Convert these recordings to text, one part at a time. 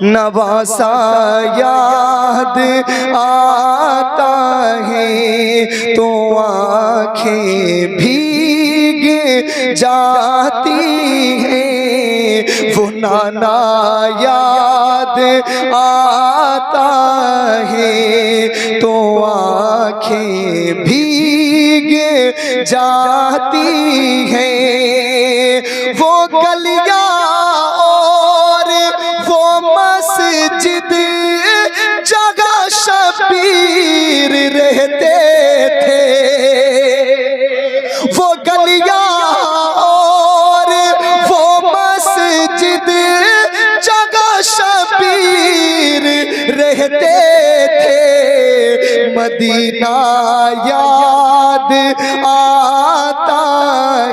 नवासा याद आता है तो आँखें भीग जाती हैं। वो नाना याद आता है तो आँखें भीग जाती हैं। वो गलियां और वो मस्जिद जगह शबीर रहते थे। वो गलियां और वो मस्जिद जगह शबीर रहते थे। मदीना याद आता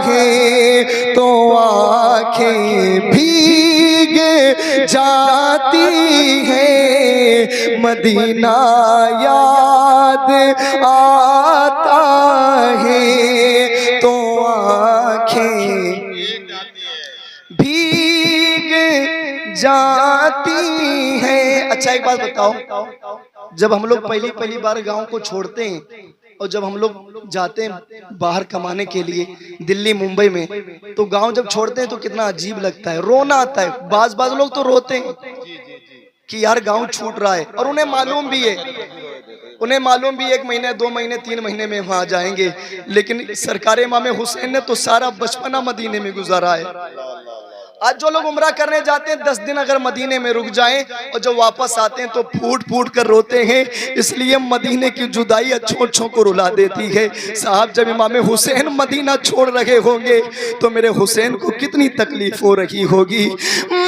है तो आँखें भीग जाती हैं। मदीना याद आता है तो आँखें भीग जाती हैं। अच्छा एक बात बताओ, जब हम लोग पहली बार गांव को छोड़ते हैं और जब हम लोग जाते हैं बाहर कमाने के लिए दिल्ली मुंबई में, तो गांव जब छोड़ते हैं तो कितना अजीब लगता है, रोना आता है। बाज लोग तो रोते हैं कि यार गांव छूट रहा है, और उन्हें मालूम भी है, उन्हें मालूम भी 1 महीने 2 महीने 3 महीने में वहां जाएंगे। लेकिन सरकार इमाम हुसैन ने तो सारा बचपना मदीने में गुजारा है। आज जो लोग उम्रा करने जाते हैं 10 दिन अगर मदीने में रुक जाएं और जब वापस आते हैं तो फूट फूट कर रोते हैं। इसलिए मदीने की जुदाई अच्छों को रुला देती है। साहब जब इमाम हुसैन मदीना छोड़ रहे होंगे तो मेरे हुसैन को कितनी तकलीफ हो रही होगी।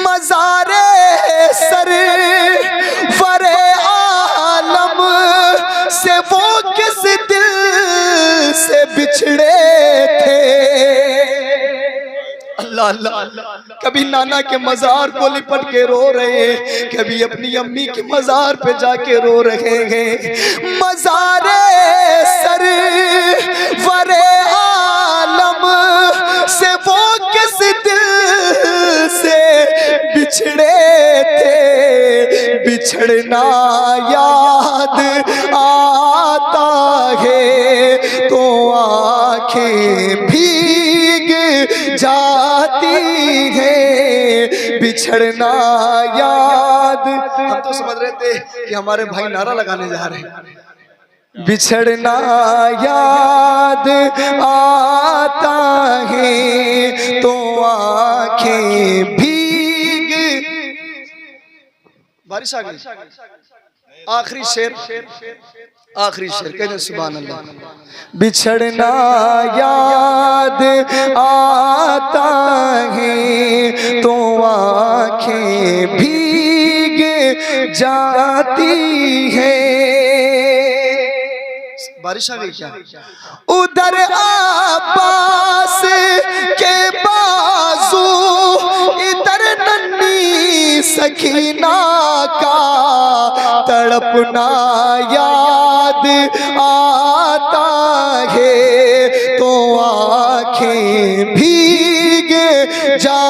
मज़ारे सर वरे आलम से वो किस दिल से बिछड़े थे। अल्लाह अल्लाह, कभी नाना के मज़ार को लिपट के रो रहे हैं, कभी अपनी अम्मी के मज़ार पे जाके रो रहे हैं। मज़ारे सर वरे आलम से वो किस दिल से बिछड़े थे। बिछड़ना याद आता है तो आँखें भीग जाती है। बिछड़ना याद, हम तो समझ रहे थे कि हमारे भाई नारा लगाने जा रहे हैं। बिछड़ना याद आता है तो आँखें भीग। बारिश आ गई। आखिरी शेर कहते सुभान अल्लाह। बिछड़ना याद आता है तो आँखें भीग जाती है। बारिश आ गई क्या? उधर अब्बास के बाजू, इधर नन्ही सकीना का तड़पना याद आता है तो आँखें भीग जा